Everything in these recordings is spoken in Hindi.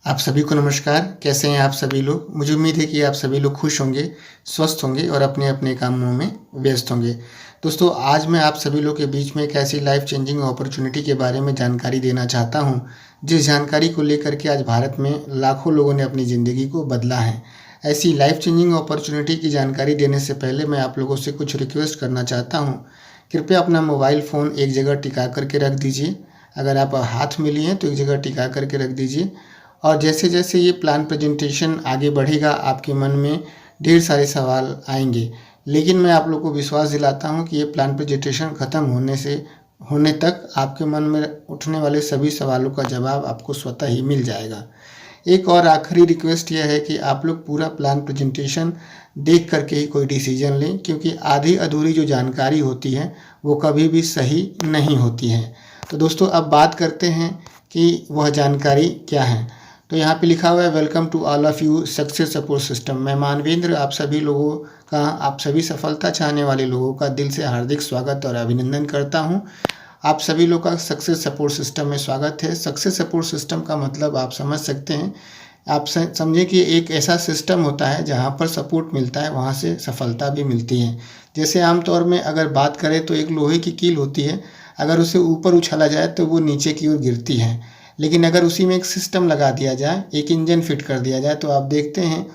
आप सभी को नमस्कार। कैसे हैं आप सभी लोग? मुझे उम्मीद है कि आप सभी लोग खुश होंगे, स्वस्थ होंगे और अपने-अपने कामों में व्यस्त होंगे। दोस्तों, आज मैं आप सभी लोग के बीच में एक ऐसी लाइफ़ चेंजिंग अपॉर्च्युनिटी के बारे में जानकारी देना चाहता हूँ, जिस जानकारी को लेकर के आज भारत में लाखों लोगों ने अपनी ज़िंदगी को बदला है। ऐसी लाइफ़ चेंजिंग अपॉर्च्युनिटी की जानकारी देने से पहले मैं आप लोगों से कुछ रिक्वेस्ट करना चाहता हूँ। कृपया अपना मोबाइल फ़ोन एक जगह टिका कर के रख दीजिए। अगर आप हाथ में लिए हैं तो एक जगह टिका कर के रख दीजिए। और जैसे-जैसे ये प्लान प्रेजेंटेशन आगे बढ़ेगा, आपके मन में ढेर सारे सवाल आएँगे। लेकिन मैं आप लोग को विश्वास दिलाता हूँ कि ये प्लान प्रेजेंटेशन ख़त्म होने तक आपके मन में उठने वाले सभी सवालों का जवाब आपको स्वतः ही मिल जाएगा। एक और आखिरी रिक्वेस्ट यह है कि आप लोग पूरा प्लान प्रेजेंटेशन देख कर के ही कोई डिसीजन लें, क्योंकि आधी-अधूरी जो जानकारी होती है, वो कभी भी सही नहीं होती है। तो दोस्तों, अब बात करते हैं कि वह जानकारी क्या है। तो यहाँ पे लिखा हुआ है, welcome to all of you success support system. मैं मानवेंद्र आप सभी सफलता चाहने वाले लोगों का दिल से हार्दिक स्वागत और अभिनंदन करता हूँ। आप सभी लोग का सक्सेस सपोर्ट सिस्टम में स्वागत है। सक्सेस सपोर्ट सिस्टम का मतलब आप समझ सकते हैं। आप समझें कि एक ऐसा सिस्टम होता है जहाँ पर सपोर्ट मिलता है, वहाँ से सफलता भी मिलती है। जैसे आम तौर में अगर बात करें तो एक लोहे की कील होती है, अगर उसे ऊपर उछाला जाए तो वो नीचे की ओर गिरती है। लेकिन अगर उसी में एक सिस्टम लगा दिया जाए, एक इंजन फिट कर दिया जाए, तो आप देखते हैं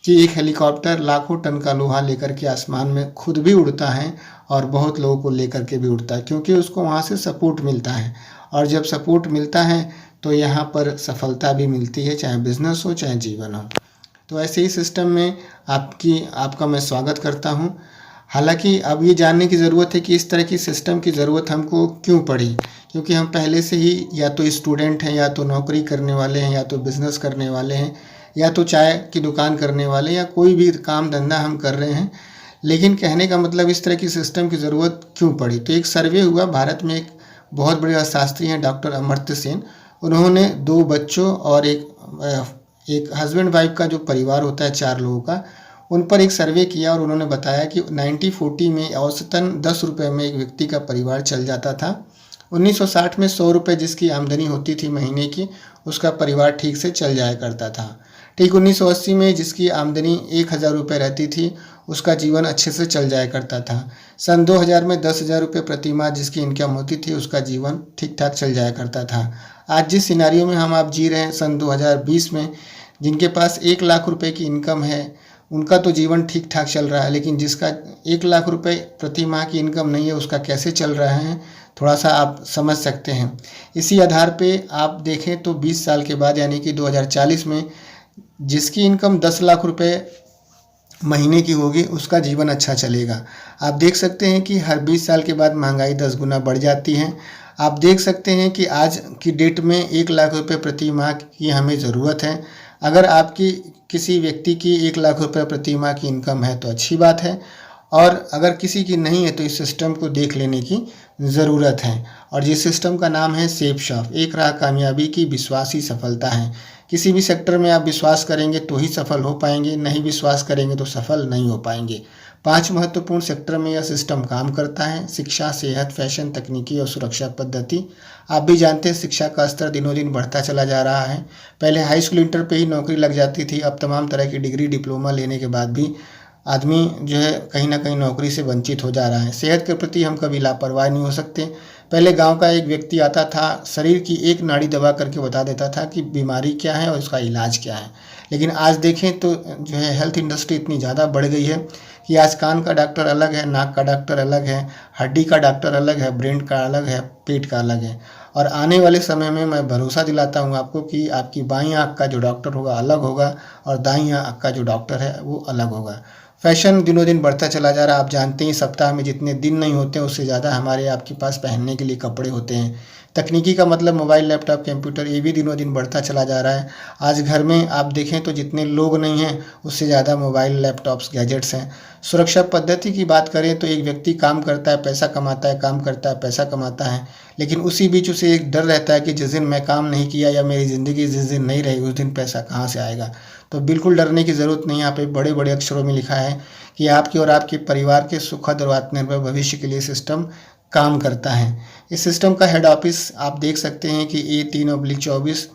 कि एक हेलीकॉप्टर लाखों टन का लोहा लेकर के आसमान में खुद भी उड़ता है और बहुत लोगों को लेकर के भी उड़ता है, क्योंकि उसको वहाँ से सपोर्ट मिलता है। और जब सपोर्ट मिलता है तो यहाँ पर सफलता भी मिलती है, चाहे बिजनेस हो चाहे जीवन हो। तो ऐसे ही सिस्टम में आपका मैं स्वागत करता हूँ। हालांकि अब ये जानने की ज़रूरत है कि इस तरह की सिस्टम की ज़रूरत हमको क्यों पड़ी, क्योंकि हम पहले से ही या तो स्टूडेंट हैं, या तो नौकरी करने वाले हैं, या तो बिज़नेस करने वाले हैं, या तो चाय की दुकान करने वाले, या कोई भी काम धंधा हम कर रहे हैं। लेकिन कहने का मतलब इस तरह की सिस्टम की ज़रूरत क्यों पड़ी। तो एक सर्वे हुआ भारत में, एक बहुत बड़े अर्थशास्त्री हैं डॉक्टर अमर्त्य सेन। उन्होंने 2 बच्चों और एक हस्बैंड वाइफ का जो परिवार होता है, 4 लोगों का, उन पर एक सर्वे किया और उन्होंने बताया कि 1940 में औसतन 10 रुपये में एक व्यक्ति का परिवार चल जाता था। 1960 में 100 रुपये जिसकी आमदनी होती थी महीने की, उसका परिवार ठीक से चल जाया करता था। ठीक 1980 में जिसकी आमदनी 1000 रुपये रहती थी, उसका जीवन अच्छे से चल जाया करता था। सन 2000 में 10,000 रुपये प्रति माह जिसकी इनकम होती थी, उसका जीवन ठीक ठाक चल जाया करता था। आज जिस सिनारियो में हम आप जी रहे हैं, सन 2020 में जिनके पास 1 लाख रुपए की इनकम है, उनका तो जीवन ठीक ठाक चल रहा है। लेकिन जिसका 1 लाख रुपए प्रति माह की इनकम नहीं है, उसका कैसे चल रहा है, थोड़ा सा आप समझ सकते हैं। इसी आधार पे आप देखें तो 20 साल के बाद यानी कि 2040 में जिसकी इनकम 10 लाख रुपए महीने की होगी, उसका जीवन अच्छा चलेगा। आप देख सकते हैं कि हर 20 साल के बाद महंगाई 10 गुना बढ़ जाती है। आप देख सकते हैं कि आज की डेट में 1 लाख रुपए प्रति माह की हमें ज़रूरत है। अगर आपकी किसी व्यक्ति की 1 लाख रुपए प्रति माह की इनकम है तो अच्छी बात है, और अगर किसी की नहीं है तो इस सिस्टम को देख लेने की ज़रूरत है। और जिस सिस्टम का नाम है सेफ शॉप, एक राह कामयाबी की विश्वासी सफलता है। किसी भी सेक्टर में आप विश्वास करेंगे तो ही सफल हो पाएंगे, नहीं विश्वास करेंगे तो सफल नहीं हो पाएंगे। 5 महत्वपूर्ण सेक्टर में यह सिस्टम काम करता है: शिक्षा, सेहत, फैशन, तकनीकी और सुरक्षा पद्धति। आप भी जानते हैं शिक्षा का स्तर दिनों दिन बढ़ता चला जा रहा है। पहले हाई स्कूल इंटर पे ही नौकरी लग जाती थी, अब तमाम तरह की डिग्री डिप्लोमा लेने के बाद भी आदमी जो है कहीं ना कहीं नौकरी से वंचित हो जा रहा है। सेहत के प्रति हम कभी लापरवाह नहीं हो सकते। पहले गांव का एक व्यक्ति आता था, शरीर की एक नाड़ी दबा करके बता देता था कि बीमारी क्या है और इसका इलाज क्या है। लेकिन आज देखें तो जो है हेल्थ इंडस्ट्री इतनी ज़्यादा बढ़ गई है कि आज कान का डॉक्टर अलग है, नाक का डॉक्टर अलग है, हड्डी का डॉक्टर अलग है, ब्रेन का अलग है, पेट का अलग है। और आने वाले समय में मैं भरोसा दिलाता हूँ आपको कि आपकी बाईं आँख का जो डॉक्टर होगा अलग होगा, और दाईं आँख का जो डॉक्टर है वो अलग होगा। फैशन दिनों दिन बढ़ता चला जा रहा है। आप जानते हैं सप्ताह में जितने दिन नहीं होते हैं, उससे ज़्यादा हमारे आपके पास पहनने के लिए कपड़े होते हैं। तकनीकी का मतलब मोबाइल, लैपटॉप, कंप्यूटर, ये भी दिनों दिन बढ़ता चला जा रहा है। आज घर में आप देखें तो जितने लोग नहीं हैं, उससे ज़्यादा मोबाइल, लैपटॉप्स, गैजेट्स हैं। सुरक्षा पद्धति की बात करें तो एक व्यक्ति काम करता है, पैसा कमाता है, काम करता है, पैसा कमाता है, लेकिन उसी बीच उसे एक डर रहता है कि जिस दिन मैं काम नहीं किया या मेरी ज़िंदगी जिस दिन नहीं रही, उस दिन पैसा कहाँ से आएगा। तो बिल्कुल डरने की ज़रूरत नहीं है। यहाँ पे बड़े बड़े अक्षरों में लिखा है कि आपके और आपके परिवार के सुखद और आत्मनिर्भर भविष्य के लिए सिस्टम काम करता है। इस सिस्टम का हेड ऑफिस आप देख सकते हैं कि A3/24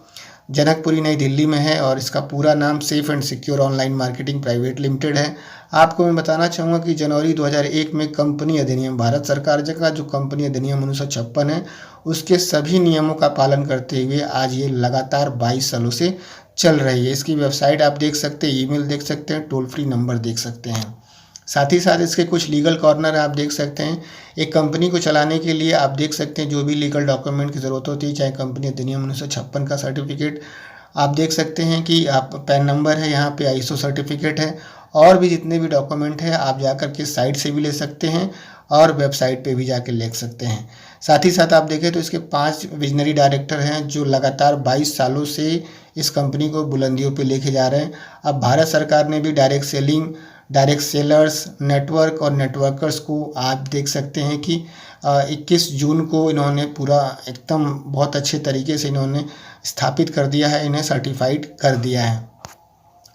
जनकपुरी नई दिल्ली में है और इसका पूरा नाम safe and secure online marketing private limited है। आपको मैं बताना चाहूँगा कि जनवरी 2001 में कंपनी अधिनियम, भारत सरकार का जो कंपनी अधिनियम 1956 है, उसके सभी नियमों का पालन करते हुए आज ये लगातार 22 सालों से चल रही है। इसकी वेबसाइट आप देख सकते हैं, ईमेल देख सकते हैं, टोल फ्री नंबर देख सकते हैं। साथ ही साथ इसके कुछ लीगल कॉर्नर आप देख सकते हैं। एक कंपनी को चलाने के लिए आप देख सकते हैं जो भी लीगल डॉक्यूमेंट की ज़रूरत होती है, चाहे कंपनी अधिनियम 1956 का सर्टिफिकेट आप देख सकते हैं कि आप पैन नंबर है, यहाँ पे ISO सर्टिफिकेट है, और भी जितने भी डॉक्यूमेंट है आप जाकर के साइट से भी ले सकते हैं और वेबसाइट पे भी जाकर ले सकते हैं। साथ ही साथ आप देखें तो इसके 5 विजनरी डायरेक्टर हैं जो लगातार 22 सालों से इस कंपनी को बुलंदियों पे लेके जा रहे हैं। अब भारत सरकार ने भी direct selling, direct sellers, network और नेटवर्कर्स को आप देख सकते हैं कि 21 जून को इन्होंने पूरा एकदम बहुत अच्छे तरीके से इन्होंने स्थापित कर दिया है, इन्हें सर्टिफाइड कर दिया है।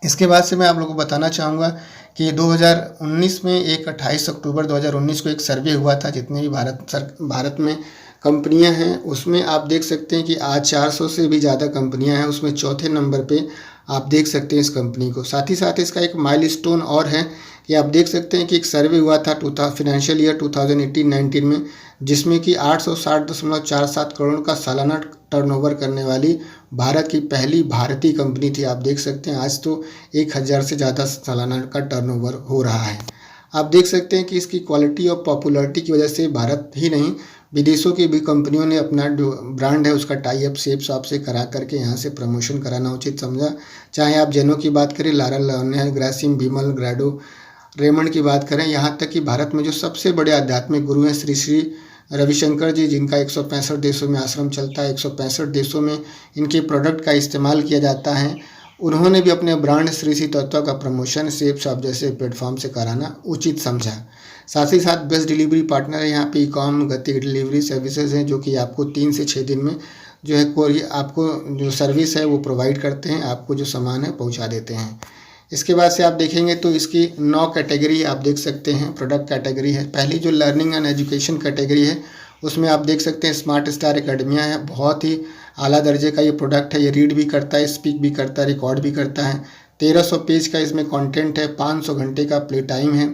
इसके बाद से मैं आप लोगों को बताना चाहूँगा कि 2019 में 28 अक्टूबर 2019 को एक सर्वे हुआ था, जितने भी भारत में कंपनियां हैं उसमें आप देख सकते हैं कि आज 400 से भी ज़्यादा कंपनियां हैं, उसमें चौथे नंबर पे आप देख सकते हैं इस कंपनी को। साथ ही साथ इसका एक माइलस्टोन और है कि आप देख सकते हैं कि एक सर्वे हुआ था फाइनेंशियल ईयर 2018-19 में, जिसमें कि 860.47 करोड़ का सालाना टर्नओवर करने वाली भारत की पहली भारतीय कंपनी थी। आप देख सकते हैं आज तो 1000 से ज़्यादा सालाना का टर्नओवर हो रहा है। आप देख सकते हैं कि इसकी क्वालिटी और पॉपुलैरिटी की वजह से भारत ही नहीं विदेशों की भी कंपनियों ने अपना जो ब्रांड है उसका टाई अप सेप शॉप से करा करके यहाँ से प्रमोशन कराना उचित समझा। चाहे आप जेनो की बात करें, लारा लर्नियर, ग्रासिम, विमल, ग्रैडो, रेमंड की बात करें, यहाँ तक कि भारत में जो सबसे बड़े आध्यात्मिक गुरु हैं श्री श्री रविशंकर जी, जिनका 165 देशों में आश्रम चलता है, 165 देशों में इनके प्रोडक्ट का इस्तेमाल किया जाता है, उन्होंने भी अपने ब्रांड श्री श्री तत्व का प्रमोशन सेप शॉप जैसे प्लेटफॉर्म से कराना उचित समझा। साथ ही साथ बेस्ट डिलीवरी पार्टनर है यहाँ पे ई-कॉम गति डिलीवरी सर्विसेज हैं, जो कि आपको 3 से 6 दिन में जो है कोई आपको जो सर्विस है वो प्रोवाइड करते हैं, आपको जो सामान है पहुँचा देते हैं। इसके बाद से आप देखेंगे तो इसकी 9 कैटेगरी आप देख सकते हैं, प्रोडक्ट कैटेगरी है। पहली जो लर्निंग एंड एजुकेशन कैटेगरी है उसमें आप देख सकते हैं स्मार्ट स्टार एकेडमिया है, बहुत ही आला दर्जे का ये प्रोडक्ट है। ये रीड भी करता है, स्पीक भी करता है, रिकॉर्ड भी करता है। 1300 पेज का इसमें कंटेंट है, 500 घंटे का प्ले टाइम है,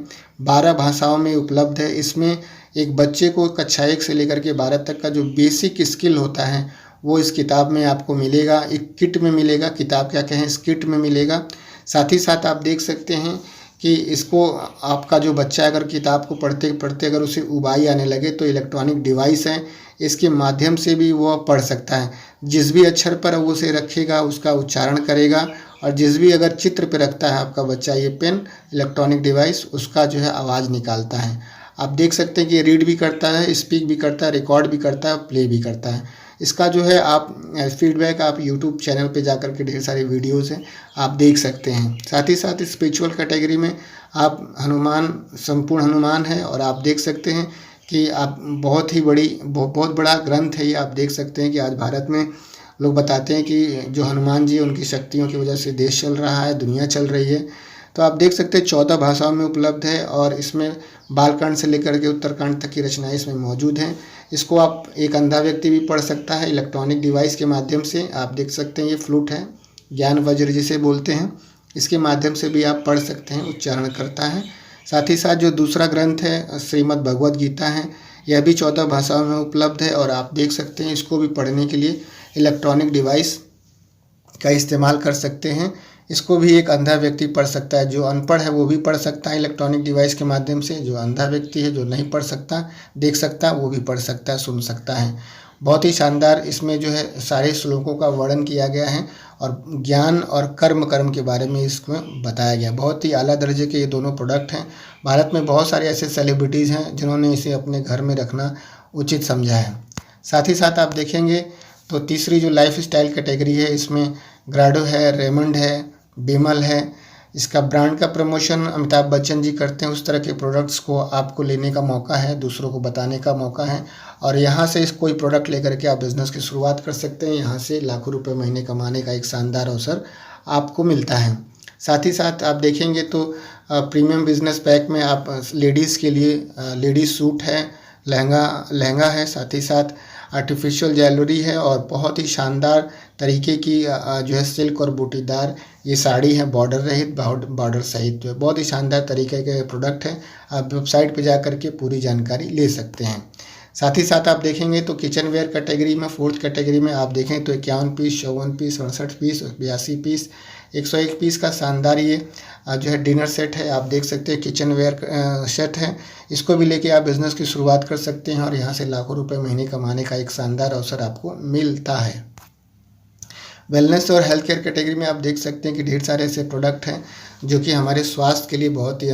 12 भाषाओं में उपलब्ध है। इसमें एक बच्चे को कक्षा 1 से लेकर के 12 तक का जो बेसिक स्किल होता है वो इस किताब में आपको मिलेगा, एक किट में मिलेगा। किताब क्या कहें, इस किट में मिलेगा। साथ ही साथ आप देख सकते हैं कि इसको आपका जो बच्चा अगर किताब को पढ़ते पढ़ते अगर उसे उबाई आने लगे तो इलेक्ट्रॉनिक डिवाइस है, इसके माध्यम से भी वो पढ़ सकता है। जिस भी अक्षर पर वो उसे रखेगा उसका उच्चारण करेगा, और जिस भी अगर चित्र पर रखता है आपका बच्चा ये पेन, इलेक्ट्रॉनिक डिवाइस, उसका जो है आवाज़ निकालता है। आप देख सकते हैं कि ये रीड भी करता है, स्पीक भी करता है, रिकॉर्ड भी करता है, प्ले भी करता है। इसका जो है आप फीडबैक आप यूट्यूब चैनल पे जाकर के ढेर सारे वीडियोस हैं आप देख सकते हैं। साथ ही साथ स्पिरिचुअल कैटेगरी में आप हनुमान, संपूर्ण हनुमान है, और आप देख सकते हैं कि आप बहुत बड़ा ग्रंथ है ये। आप देख सकते हैं कि आज भारत में लोग बताते हैं कि जो हनुमान जी उनकी शक्तियों की वजह से देश चल रहा है, दुनिया चल रही है। तो आप देख सकते हैं 14 भाषाओं में उपलब्ध है, और इसमें बालकांड से लेकर के उत्तरकांड तक की रचनाएं इसमें मौजूद हैं। इसको आप एक अंधा व्यक्ति भी पढ़ सकता है इलेक्ट्रॉनिक डिवाइस के माध्यम से। आप देख सकते हैं ये फ्लूट है, ज्ञान वज्र जिसे बोलते हैं, इसके माध्यम से भी आप पढ़ सकते हैं, उच्चारण करता है। साथ ही साथ जो दूसरा ग्रंथ है श्रीमद् भगवद गीता है, यह भी 14 भाषाओं में उपलब्ध है, और आप देख सकते हैं इसको भी पढ़ने के लिए इलेक्ट्रॉनिक डिवाइस का इस्तेमाल कर सकते हैं। इसको भी एक अंधा व्यक्ति पढ़ सकता है, जो अनपढ़ है वो भी पढ़ सकता है इलेक्ट्रॉनिक डिवाइस के माध्यम से। जो अंधा व्यक्ति है, जो नहीं पढ़ सकता, देख सकता, वो भी पढ़ सकता है, सुन सकता है। बहुत ही शानदार इसमें जो है सारे श्लोकों का वर्णन किया गया है, और ज्ञान और कर्म के बारे में इसमें बताया गया। बहुत ही आला दर्जे के ये दोनों प्रोडक्ट हैं। भारत में बहुत सारे ऐसे सेलिब्रिटीज़ हैं जिन्होंने इसे अपने घर में रखना उचित समझा है। साथ ही साथ आप देखेंगे तो तीसरी जो लाइफ स्टाइल कैटेगरी है, इसमें ग्रैडो है, रेमंड है, विमल है। इसका ब्रांड का प्रमोशन अमिताभ बच्चन जी करते हैं। उस तरह के प्रोडक्ट्स को आपको लेने का मौका है, दूसरों को बताने का मौका है, और यहाँ से कोई प्रोडक्ट लेकर के आप बिज़नेस की शुरुआत कर सकते हैं। यहाँ से लाखों रुपए महीने कमाने का एक शानदार अवसर आपको मिलता है। साथ ही साथ आप देखेंगे तो प्रीमियम बिजनेस पैक में आप लेडीज़ के लिए लेडीज़ सूट है, लहंगा है, साथ ही साथ आर्टिफिशियल ज्वेलरी है, और बहुत ही शानदार तरीके की जो है सिल्क और बूटीदार ये साड़ी है, बॉर्डर रहित, बॉर्डर सहित, जो है बहुत ही शानदार तरीके के प्रोडक्ट है। आप वेबसाइट पे जा करके पूरी जानकारी ले सकते हैं। साथ ही साथ आप देखेंगे तो किचन वेयर कैटेगरी में, फोर्थ कैटेगरी में आप देखें तो 51 piece, 54 piece, 68 piece, 82 piece, 101 piece का शानदार ये जो है डिनर सेट है। आप देख सकते हैं किचन वेयर सेट है। इसको भी लेके आप बिज़नेस की शुरुआत कर सकते हैं और यहाँ से लाखों रुपए महीने कमाने का एक शानदार अवसर आपको मिलता है। वेलनेस और हेल्थ केयर कैटेगरी में आप देख सकते हैं कि ढेर सारे ऐसे प्रोडक्ट हैं जो कि हमारे स्वास्थ्य के लिए बहुत ही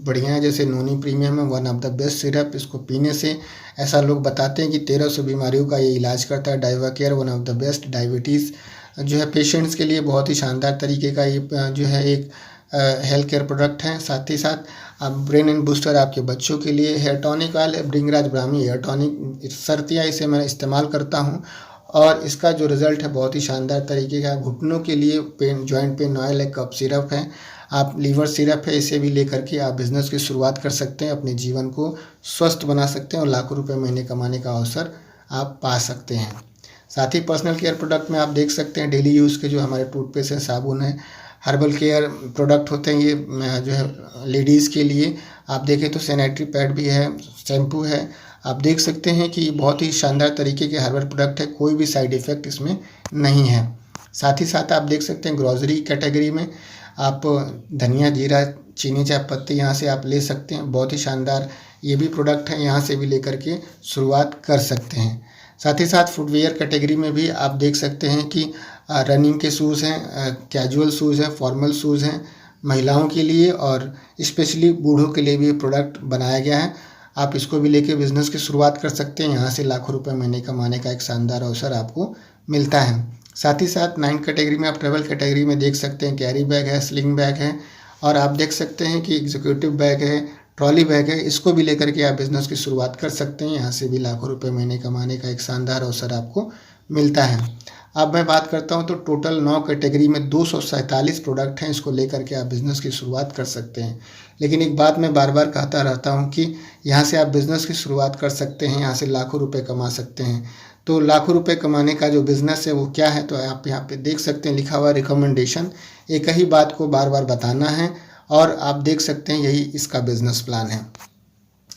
बढ़िया है। जैसे नोनी प्रीमियम है, one of the best syrup. इसको पीने से ऐसा लोग बताते हैं कि 1300 बीमारियों का ये इलाज करता है। Diva Care, one of the best diabetes जो है पेशेंट्स के लिए बहुत ही शानदार तरीके का ये जो है एक हेल्थ केयर प्रोडक्ट है। साथ ही साथ आप ब्रेन एंड बूस्टर आपके बच्चों के लिए। हेयर टॉनिक ऑयल है, भृंगराज ब्राह्मी हेयर टॉनिक, सर्दियाँ इसे मैं इस्तेमाल करता हूँ और इसका जो रिज़ल्ट है बहुत ही शानदार तरीके का। घुटनों के लिए पेन, जॉइंट पेन ऑयल है, कफ सिरप है, आप लीवर सिरप है, इसे भी लेकर के आप बिज़नेस की शुरुआत कर सकते हैं, अपने जीवन को स्वस्थ बना सकते हैं और लाखों रुपए महीने कमाने का अवसर आप पा सकते हैं। साथ ही पर्सनल केयर प्रोडक्ट में आप देख सकते हैं डेली यूज़ के जो हमारे टूथपेस्ट है, साबुन है, हर्बल केयर प्रोडक्ट होते हैं, ये जो है लेडीज़ के लिए। आप देखें तो सैनिटरी पैड भी है, शैम्पू है। आप देख सकते हैं कि बहुत ही शानदार तरीके के हर्बल प्रोडक्ट है, कोई भी साइड इफ़ेक्ट इसमें नहीं है। साथ ही साथ आप देख सकते हैं ग्रोसरी कैटेगरी में आप धनिया, जीरा, चीनी, चाय पत्ती यहाँ से आप ले सकते हैं। बहुत ही शानदार ये भी प्रोडक्ट है, यहाँ से भी लेकर के शुरुआत कर सकते हैं। साथ ही साथ फुटवेयर कैटेगरी में भी आप देख सकते हैं कि रनिंग के शूज़ हैं, कैजुअल शूज़ हैं, फॉर्मल शूज़ हैं महिलाओं के लिए और स्पेशली बूढ़ों के लिए भी प्रोडक्ट बनाया गया है। आप इसको भी लेके बिज़नेस की शुरुआत कर सकते हैं। यहाँ से लाखों रुपए महीने कमाने का एक शानदार अवसर आपको मिलता है। साथ ही साथ 9 कैटेगरी में आप ट्रैवल कैटेगरी में देख सकते हैं कैरी बैग है, स्लिंग बैग है और आप देख सकते हैं कि एग्जीक्यूटिव बैग है, ट्रॉली बैग है। इसको भी लेकर के आप बिज़नेस की शुरुआत कर सकते हैं। यहाँ से भी लाखों रुपए महीने कमाने का एक शानदार अवसर आपको मिलता है। अब मैं बात करता हूँ तो टोटल 9 कैटेगरी में 247 प्रोडक्ट हैं। इसको लेकर के आप बिज़नेस की शुरुआत कर सकते हैं। लेकिन एक बात मैं बार बार कहता रहता हूँ कि यहाँ से आप बिज़नेस की शुरुआत कर सकते हैं, यहाँ से लाखों रुपए कमा सकते हैं। तो लाखों रुपए कमाने का जो बिज़नेस है वो क्या है, तो आप यहाँ पे देख सकते हैं लिखा हुआ रिकमेंडेशन। एक ही बात को बार बार बताना है और आप देख सकते हैं यही इसका बिज़नेस प्लान है।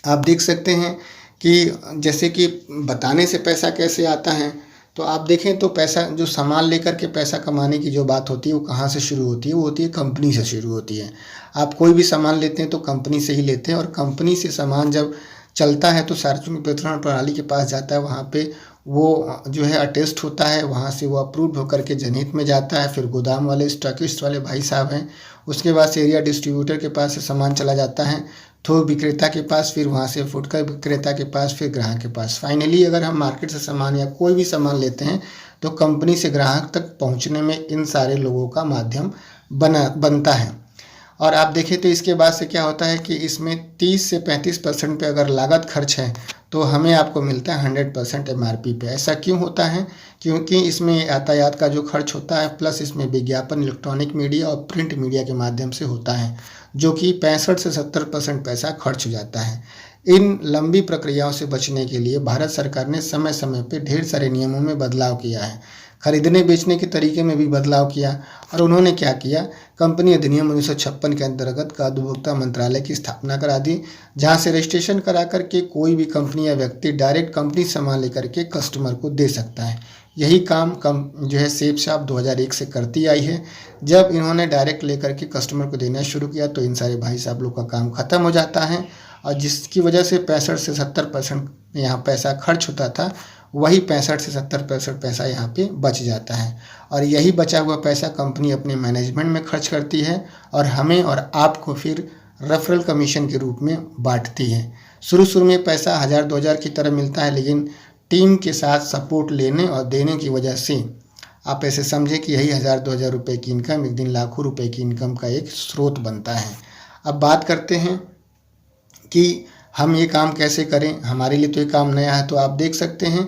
आप देख सकते हैं कि जैसे कि बताने से पैसा कैसे आता है, तो आप देखें तो पैसा जो सामान लेकर के पैसा कमाने की जो बात होती है वो कहाँ से शुरू होती है, वो होती है कंपनी से शुरू होती है। आप कोई भी सामान लेते हैं तो कंपनी से ही लेते हैं और कंपनी से सामान जब चलता है तो सार्वजनिक वितरण प्रणाली के पास जाता है, वहाँ पे वो जो है अटेस्ट होता है, वहाँ से वो अप्रूव होकर के जनहित में जाता है। फिर गोदाम वाले स्टॉकिस्ट वाले भाई साहब हैं, उसके बाद से एरिया डिस्ट्रीब्यूटर के पास से सामान चला जाता है, थोक विक्रेता के पास, फिर वहाँ से फुटकर विक्रेता के पास, फिर ग्राहक के पास। फाइनली अगर हम मार्केट से सामान या कोई भी सामान लेते हैं तो कंपनी से ग्राहक तक पहुँचने में इन सारे लोगों का माध्यम बनता है। और आप देखें तो इसके बाद से क्या होता है कि इसमें 30 से 35% पे अगर लागत खर्च है तो हमें आपको मिलता है 100% MRP पे। ऐसा क्यों होता है? क्योंकि इसमें यातायात का जो खर्च होता है प्लस इसमें विज्ञापन इलेक्ट्रॉनिक मीडिया और प्रिंट मीडिया के माध्यम से होता है, जो कि 65 से 70% पैसा खर्च हो जाता है। इन लंबी प्रक्रियाओं से बचने के लिए भारत सरकार ने समय समय पर ढेर सारे नियमों में बदलाव किया है। खरीदने बेचने के तरीके में भी बदलाव किया और उन्होंने क्या किया, कंपनी अधिनियम 1956 के अंतर्गत खाद्य उपभोक्ता मंत्रालय की स्थापना करा दी, जहां से रजिस्ट्रेशन करा करके कोई भी कंपनी या व्यक्ति डायरेक्ट कंपनी सामान लेकर के कस्टमर को दे सकता है। यही काम जो है सेफ शॉप 2001 से करती आई है। जब इन्होंने डायरेक्ट लेकर के कस्टमर को देना शुरू किया तो इन सारे भाई साहब लोग का काम ख़त्म हो जाता है और जिसकी वजह से 65 से 70% यहाँ पैसा खर्च होता था, वही 65 से 70% पैसा यहाँ पे बच जाता है और यही बचा हुआ पैसा कंपनी अपने मैनेजमेंट में खर्च करती है और हमें और आपको फिर रेफरल कमीशन के रूप में बांटती है। शुरू में पैसा 1000-2000 की तरह मिलता है, लेकिन टीम के साथ सपोर्ट लेने और देने की वजह से आप ऐसे समझें कि यही 1000-2000 रुपये की इनकम एक दिन लाखों रुपए की इनकम का एक स्रोत बनता है। अब बात करते हैं कि हम ये काम कैसे करें। हमारे लिए तो ये काम नया है, तो आप देख सकते हैं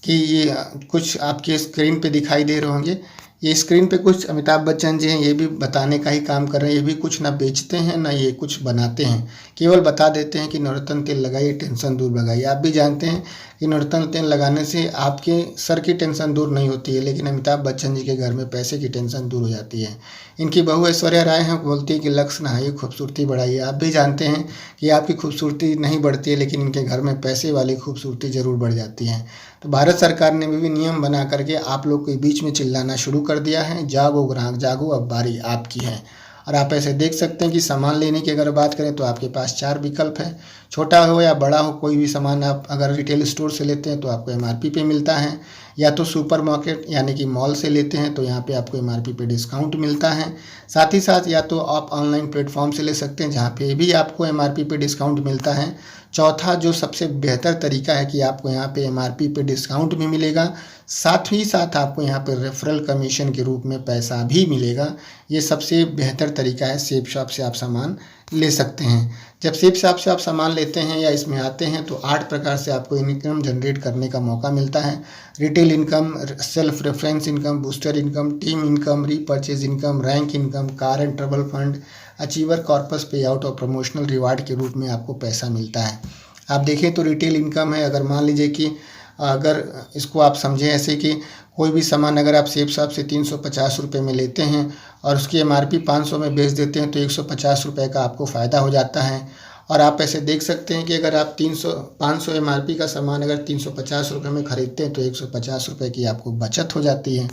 कि ये कुछ आपके स्क्रीन पे दिखाई दे रहे होंगे। ये स्क्रीन पे कुछ अमिताभ बच्चन जी हैं, ये भी बताने का ही काम कर रहे हैं। ये भी कुछ ना बेचते हैं ना ये कुछ बनाते हैं, केवल बता देते हैं कि नवरत्न तेल लगाइए, टेंशन दूर भगाइए। आप भी जानते हैं कि नवरत्न तेल लगाने से आपके सर की टेंशन दूर नहीं होती है, लेकिन अमिताभ बच्चन जी के घर में पैसे की टेंशन दूर हो जाती है। इनकी बहू ऐश्वर्या राय हैं, बोलती है कि लक्स नहाइए, खूबसूरती बढ़ाइए। आप भी जानते हैं कि आपकी खूबसूरती नहीं बढ़ती है, लेकिन इनके घर में पैसे वाली खूबसूरती ज़रूर बढ़ जाती है। तो भारत सरकार ने भी नियम बना करके आप लोग के बीच में चिल्लाना शुरू कर दिया है, जागो ग्राहक जागो, अब बारी आपकी है। और आप ऐसे देख सकते हैं कि सामान लेने की अगर बात करें तो आपके पास 4 विकल्प है। छोटा हो या बड़ा हो, कोई भी सामान आप अगर रिटेल स्टोर से लेते हैं तो आपको एमआरपी पे मिलता है, या तो सुपरमार्केट यानी कि मॉल से लेते हैं तो यहाँ पे आपको एमआरपी पे डिस्काउंट मिलता है। साथ ही साथ या तो आप ऑनलाइन प्लेटफॉर्म से ले सकते हैं, जहाँ पे भी आपको एमआरपी पे डिस्काउंट मिलता है। चौथा जो सबसे बेहतर तरीका है कि आपको यहाँ पे एमआरपी पे डिस्काउंट भी मिलेगा, साथ ही साथ आपको यहाँ पे रेफरल कमीशन के रूप में पैसा भी मिलेगा। ये सबसे बेहतर तरीका है, सेफ शॉप से आप सामान ले सकते हैं। जब सेफ शॉप से आप सामान लेते हैं या इसमें आते हैं तो 8 प्रकार से आपको इनकम जनरेट करने का मौका मिलता है। Retail income, self reference income, booster income, team income, repurchase income, rank income, car and travel fund, achiever corpus पे आउट और प्रमोशनल रिवार्ड के रूप में आपको पैसा मिलता है। आप देखें तो रिटेल इनकम है, अगर मान लीजिए कि अगर इसको आप समझें ऐसे कि कोई भी सामान अगर आप सेफ शॉप से 350 रुपये में लेते हैं और उसकी एमआरपी 500 में बेच देते हैं तो 150 रुपये का आपको फ़ायदा हो जाता है। और आप ऐसे देख सकते हैं कि अगर आप 500 एमआरपी का सामान अगर 350 रुपये में ख़रीदते हैं तो 150 रुपये की आपको बचत हो जाती है।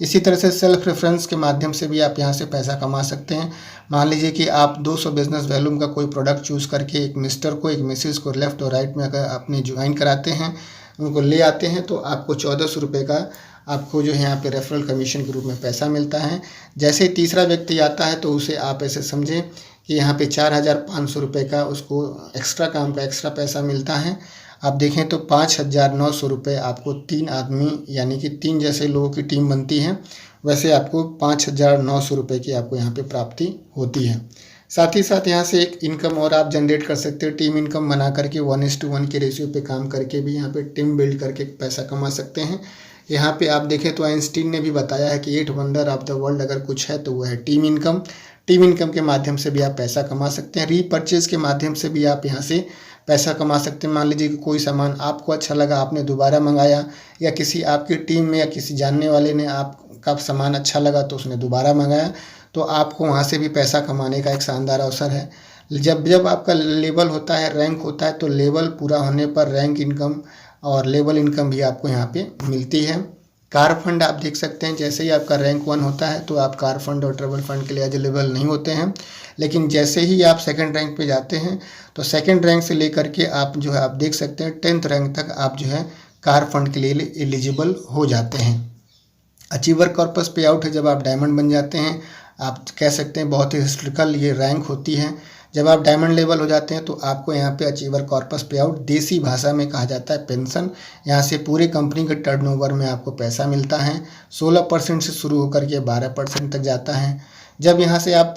इसी तरह से सेल्फ रेफरेंस के माध्यम से भी आप यहाँ से पैसा कमा सकते हैं। मान लीजिए कि आप 200 बिजनेस वैल्यूम का कोई प्रोडक्ट चूज़ करके एक मिस्टर को, एक मिसेस को लेफ़्ट और राइट में अगर अपने ज्वाइन कराते हैं, उनको ले आते हैं तो आपको 1400 रुपये का आपको जो है यहाँ पे रेफरल कमीशन के रूप में पैसा मिलता है। जैसे ही तीसरा व्यक्ति आता है तो उसे आप ऐसे समझें कि यहाँ पे 4500 रुपये का उसको एक्स्ट्रा काम का एक्स्ट्रा पैसा मिलता है। आप देखें तो 5900 रुपये आपको 3 आदमी यानी कि 3 जैसे लोगों की टीम बनती है, वैसे आपको 5900 रुपये की आपको यहाँ पे प्राप्ति होती है। साथ ही साथ यहाँ से एक इनकम और आप जनरेट कर सकते हो, टीम इनकम बना करके 1:1 के रेशियो पे काम करके भी यहाँ पे टीम बिल्ड करके पैसा कमा सकते हैं। यहाँ पे आप देखें तो आइंस्टीन ने भी बताया है कि 8 वंडर ऑफ द वर्ल्ड अगर कुछ है तो वो है टीम इनकम। टीम इनकम के माध्यम से भी आप पैसा कमा सकते हैं। रीपर्चेज के माध्यम से भी आप यहाँ से पैसा कमा सकते हैं। मान लीजिए कि कोई सामान आपको अच्छा लगा, आपने दोबारा मंगाया, या किसी आपकी टीम में या किसी जानने वाले ने आपका सामान अच्छा लगा तो उसने दोबारा मंगाया, तो आपको वहाँ से भी पैसा कमाने का एक शानदार अवसर है। जब आपका लेवल होता है, रैंक होता है, तो लेवल पूरा होने पर रैंक इनकम और लेवल इनकम भी आपको यहाँ पे मिलती है। कार फंड आप देख सकते हैं, जैसे ही आपका रैंक 1 होता है तो आप कार फंड और ट्रैवल फंड के लिए एलिजिबल नहीं होते हैं, लेकिन जैसे ही आप सेकंड रैंक पे जाते हैं तो सेकंड रैंक से लेकर के आप जो है आप देख सकते हैं 10th रैंक तक आप जो है कार फंड के लिए एलिजिबल हो जाते हैं। अचीवर कॉर्पस पे आउट है, जब आप डायमंड बन जाते हैं, आप कह सकते हैं बहुत ही हिस्ट्रिकल ये रैंक होती है। जब आप डायमंड लेवल हो जाते हैं तो आपको यहाँ पे अचीवर कॉर्पस पे आउट, देसी भाषा में कहा जाता है पेंशन, यहाँ से पूरे कंपनी के टर्नओवर में आपको पैसा मिलता है। 16% से शुरू होकर के 12% तक जाता है। जब यहाँ से आप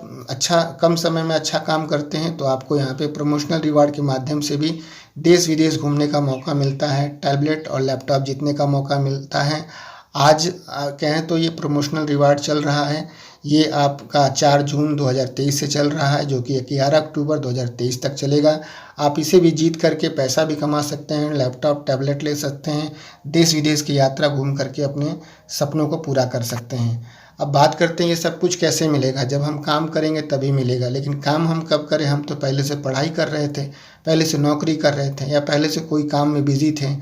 कम समय में अच्छा काम करते हैं तो आपको यहाँ पे प्रमोशनल रिवार्ड के माध्यम से भी देश विदेश घूमने का मौका मिलता है, टैबलेट और लैपटॉप जीतने का मौका मिलता है। आज कहें तो ये प्रमोशनल रिवार्ड चल रहा है, ये आपका 4 जून 2023 से चल रहा है, जो कि 11 अक्टूबर 2023 तक चलेगा। आप इसे भी जीत करके पैसा भी कमा सकते हैं, लैपटॉप टैबलेट ले सकते हैं, देश विदेश की यात्रा घूम करके अपने सपनों को पूरा कर सकते हैं। अब बात करते हैं ये सब कुछ कैसे मिलेगा। जब हम काम करेंगे तभी मिलेगा, लेकिन काम हम कब करें। हम तो पहले से पढ़ाई कर रहे थे, पहले से नौकरी कर रहे थे, या पहले से कोई काम में बिजी थे,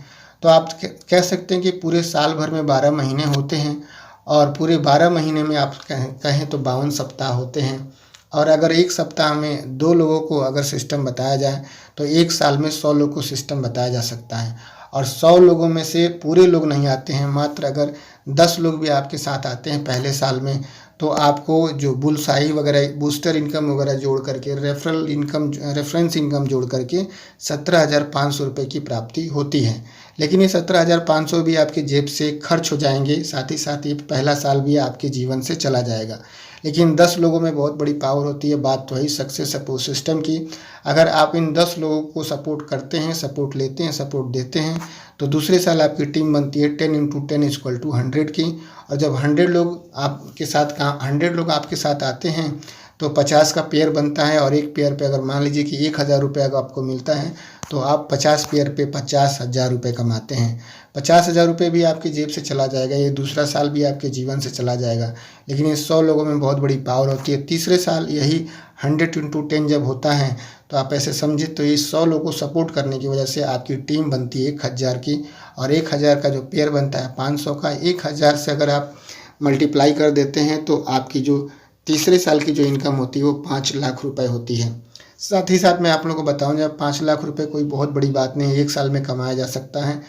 तो आप कह सकते हैं कि पूरे साल भर में 12 महीने होते हैं, और पूरे 12 महीने में आप कहें तो 52 सप्ताह होते हैं। और अगर एक सप्ताह में 2 लोगों को अगर सिस्टम बताया जाए तो एक साल में 100 लोगों को सिस्टम बताया जा सकता है। और 100 लोगों में से पूरे लोग नहीं आते हैं, मात्र अगर 10 लोग भी आपके साथ आते हैं पहले साल में, तो आपको जो बुलसाई वगैरह, बूस्टर इनकम वगैरह जोड़ करके, रेफरेंस इनकम जोड़ करके 17,500 रुपये की प्राप्ति होती है। लेकिन ये 17,500 भी आपकी जेब से खर्च हो जाएंगे, साथ ही साथ ये पहला साल भी आपके जीवन से चला जाएगा। लेकिन 10 लोगों में बहुत बड़ी पावर होती है। बात तो वही सक्सेस सपोर्ट सिस्टम की। अगर आप इन 10 लोगों को सपोर्ट करते हैं, सपोर्ट लेते हैं, सपोर्ट देते हैं, तो दूसरे साल आपकी टीम बनती है 10 × 10 = 100 की। और जब 100 लोग आपके साथ आते हैं तो 50 का पेयर बनता है। और एक पेयर पे अगर मान लीजिए कि 1,000 रुपये अगर आपको मिलता है तो आप 50 पेयर पे 50,000 रुपये कमाते हैं। 50,000 रुपये भी आपकी जेब से चला जाएगा, ये दूसरा साल भी आपके जीवन से चला जाएगा। लेकिन ये 100 लोगों में बहुत बड़ी पावर होती है। तीसरे साल यही 100 × 10 जब होता है तो आप ऐसे समझे तो ये 100 लोगों को सपोर्ट करने की वजह से आपकी टीम बनती है 1,000 की। और 1,000 का जो पेयर बनता है 500 का, 1,000 से अगर आप मल्टीप्लाई कर देते हैं तो आपकी जो तीसरे साल की जो इनकम होती है वो 5 लाख रुपए होती है। साथ ही साथ मैं आप लोगों को बताऊं, जब 5 लाख रुपए कोई बहुत बड़ी बात नहीं, एक साल में कमाया जा सकता है।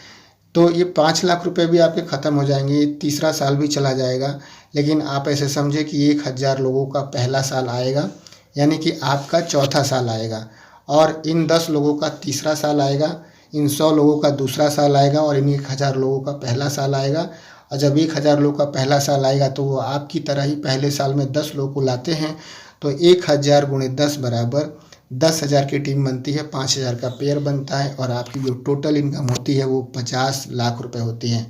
तो ये 5 लाख रुपए भी आपके ख़त्म हो जाएंगे, ये तीसरा साल भी चला जाएगा। लेकिन आप ऐसे समझे कि 1,000 लोगों का पहला साल आएगा, यानी कि आपका चौथा साल आएगा। और इन 10 लोगों का तीसरा साल आएगा, इन 100 लोगों का दूसरा साल आएगा, और इन 1,000 लोगों का पहला साल आएगा। और जब 1,000 लोगों का पहला साल आएगा तो वो आपकी तरह ही पहले साल में 10 लोगों को लाते हैं। तो 1,000 × 10 बराबर 10,000 की टीम बनती है, 5,000 का पेयर बनता है, और आपकी जो टोटल इनकम होती है वो 50 लाख रुपए होती है।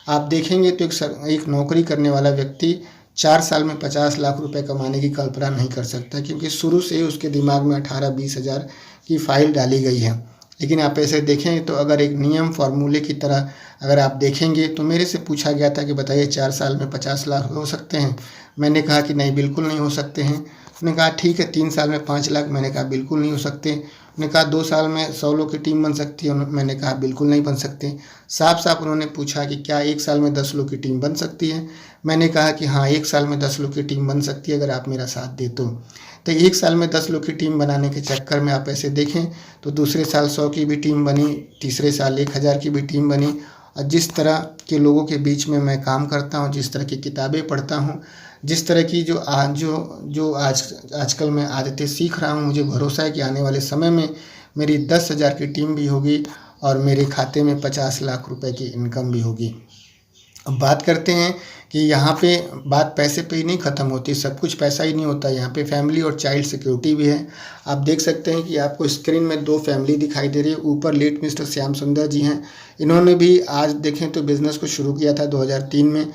आप देखेंगे तो एक नौकरी करने वाला व्यक्ति 4 साल में 50 लाख रुपए कमाने की कल्पना नहीं कर सकता, क्योंकि शुरू से ही उसके दिमाग में 18-20 हज़ार की फाइल डाली गई है। लेकिन आप ऐसे देखें तो अगर एक नियम फार्मूले की तरह अगर आप देखेंगे तो मेरे से पूछा गया था कि बताइए 4 साल में 50 लाख हो सकते हैं। मैंने कहा कि नहीं, बिल्कुल नहीं हो सकते हैं। उन्होंने कहा ठीक है 3 साल में 5 लाख। मैंने कहा बिल्कुल नहीं हो सकते। उन्होंने कहा 2 साल में 100 लोग की टीम बन सकती है। मैंने कहा बिल्कुल नहीं बन सकते। साफ साफ उन्होंने पूछा कि क्या 1 साल में 10 लोग की टीम बन सकती है। मैंने कहा कि हाँ, 1 साल में 10 लोग की टीम बन सकती है अगर आप मेरा साथ दे तो 1 साल में 10 लोग की टीम बनाने के चक्कर में आप ऐसे देखें तो दूसरे साल 100 की भी टीम बनी, तीसरे साल 1,000 की भी टीम बनी। और जिस तरह के लोगों के बीच में मैं काम करता हूँ, जिस तरह की किताबें पढ़ता हूँ, जिस तरह की जो आजकल मैं आदतें सीख रहा हूँ, मुझे भरोसा है कि आने वाले समय में मेरी 10,000 की टीम भी होगी और मेरे खाते में 50 लाख रुपए की इनकम भी होगी। अब बात करते हैं कि यहाँ पे बात पैसे पे ही नहीं ख़त्म होती, सब कुछ पैसा ही नहीं होता। यहाँ पे फैमिली और चाइल्ड सिक्योरिटी भी है। आप देख सकते हैं कि आपको स्क्रीन में 2 फैमिली दिखाई दे रही है। ऊपर लेट मिस्टर श्याम सुंदर जी हैं। इन्होंने भी आज देखें तो बिज़नेस को शुरू किया था 2003 में,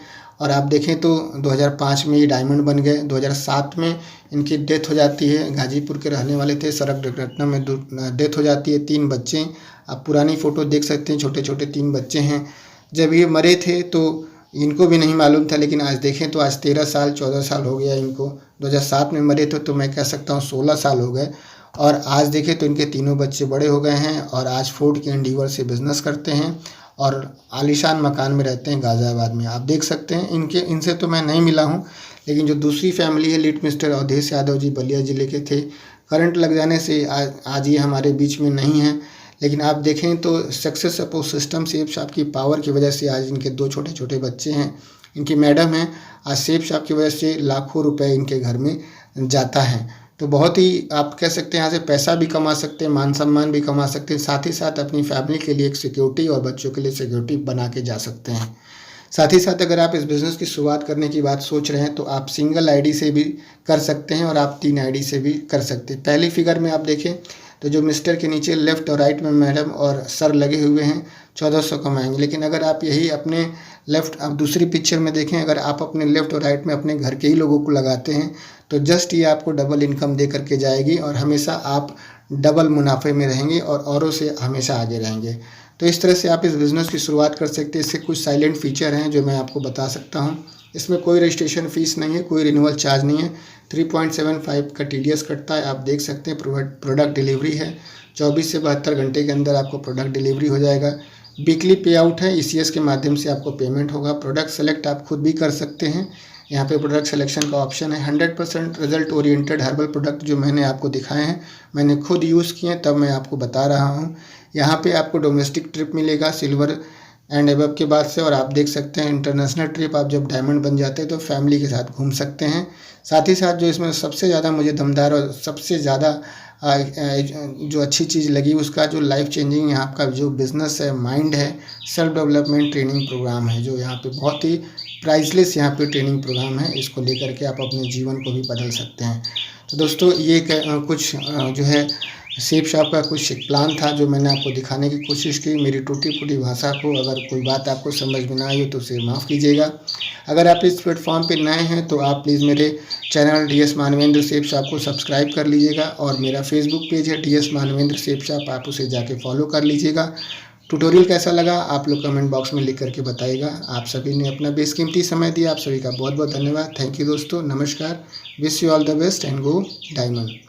और आप देखें तो 2005 में ये डायमंड बन गए। 2007 में इनकी डेथ हो जाती है। गाजीपुर के रहने वाले थे, सड़क दुर्घटना में डेथ हो जाती है। 3 बच्चे, आप पुरानी फ़ोटो देख सकते हैं, छोटे छोटे 3 बच्चे हैं। जब ये मरे थे तो इनको भी नहीं मालूम था, लेकिन आज देखें तो आज 13 साल 14 साल हो गया इनको। 2007 में मरे थे तो मैं कह सकता हूँ 16 साल हो गए। और आज देखें तो इनके तीनों बच्चे बड़े हो गए हैं और आज फोर्ड के एंडीवर से बिज़नेस करते हैं और आलीशान मकान में रहते हैं गाज़ियाबाद में। आप देख सकते हैं इनसे तो मैं नहीं मिला हूँ, लेकिन जो दूसरी फैमिली है लेट मिस्टर अवधेश यादव जी बलिया ज़िले के थे। करंट लग जाने से आज ये हमारे बीच में नहीं है। लेकिन आप देखें तो success support system safe shop की पावर की वजह से आज इनके 2 छोटे छोटे बच्चे हैं। इनकी मैडम हैं, आज सेफ शॉप की वजह से लाखों रुपए इनके घर में जाता है। तो बहुत ही आप कह सकते हैं यहाँ से पैसा भी कमा सकते हैं, मान सम्मान भी कमा सकते हैं, साथ ही साथ अपनी फैमिली के लिए एक सिक्योरिटी और बच्चों के लिए सिक्योरिटी बना के जा सकते हैं। साथ ही साथ अगर आप इस बिज़नेस की शुरुआत करने की बात सोच रहे हैं तो आप सिंगल आईडी से भी कर सकते हैं और आप 3 आईडी से भी कर सकते हैं। पहली फिगर में आप देखें तो जो मिस्टर के नीचे लेफ़्ट और राइट में मैडम और सर लगे हुए हैं 1400 कमाएंगे। लेकिन अगर आप यही अपने लेफ़्ट, आप दूसरी पिक्चर में देखें, अगर आप अपने लेफ़्ट और राइट में अपने घर के ही लोगों को लगाते हैं तो जस्ट ये आपको डबल इनकम दे करके जाएगी और हमेशा आप डबल मुनाफे में रहेंगे और औरों से हमेशा आगे रहेंगे। तो इस तरह से आप इस बिज़नेस की शुरुआत कर सकते हैं। इसके कुछ साइलेंट फीचर हैं जो मैं आपको बता सकता हूँ। इसमें कोई रजिस्ट्रेशन फ़ीस नहीं है, कोई रिन्यूअल चार्ज नहीं है। 3.75 का TDS कटता है। आप देख सकते हैं प्रोडक्ट डिलीवरी है, 24 से 72 घंटे के अंदर आपको प्रोडक्ट डिलीवरी हो जाएगा। वीकली पे आउट है, ECS के माध्यम से आपको पेमेंट होगा। प्रोडक्ट सेलेक्ट आप खुद भी कर सकते हैं, यहाँ पे प्रोडक्ट सिलेक्शन का ऑप्शन है। 100% रिजल्ट ओरिएंटेड हर्बल प्रोडक्ट जो मैंने आपको दिखाए हैं, मैंने खुद यूज़ किए, तब मैं आपको बता रहा हूँ। यहाँ पे आपको डोमेस्टिक ट्रिप मिलेगा, सिल्वर एंड एबव के बाद से। और आप देख सकते हैं इंटरनेशनल ट्रिप आप जब डायमंड बन जाते हैं तो फैमिली के साथ घूम सकते हैं। साथ ही साथ जो इसमें सबसे ज़्यादा मुझे दमदार और सबसे ज़्यादा जो अच्छी चीज़ लगी उसका जो लाइफ चेंजिंग यहाँ का जो बिज़नेस है, माइंड है, सेल्फ डेवलपमेंट ट्रेनिंग प्रोग्राम है, जो यहाँ पे बहुत ही प्राइसलेस यहाँ पे ट्रेनिंग प्रोग्राम है। इसको लेकर के आप अपने जीवन को भी बदल सकते हैं। तो दोस्तों ये कुछ जो है शेप शॉप का कुछ एक प्लान था जो मैंने आपको दिखाने की कोशिश की। मेरी टूटी फूटी भाषा को अगर कोई बात आपको समझ में ना आई हो तो उसे माफ़ कीजिएगा। अगर आप इस प्लेटफॉर्म पे नए हैं तो आप प्लीज़ मेरे channel DS Manvendra shape shop को सब्सक्राइब कर लीजिएगा। और मेरा फेसबुक पेज है DS मानवेंद्र शेप शॉप, आप उसे जाके फॉलो कर लीजिएगा। ट्यूटोरियल कैसा लगा आप लोग कमेंट बॉक्स में लिख करके बताइएगा। आप सभी ने अपना बेशकीमती समय दिया, आप सभी का बहुत बहुत धन्यवाद। थैंक यू दोस्तों, नमस्कार। Wish you all the best and go diamond.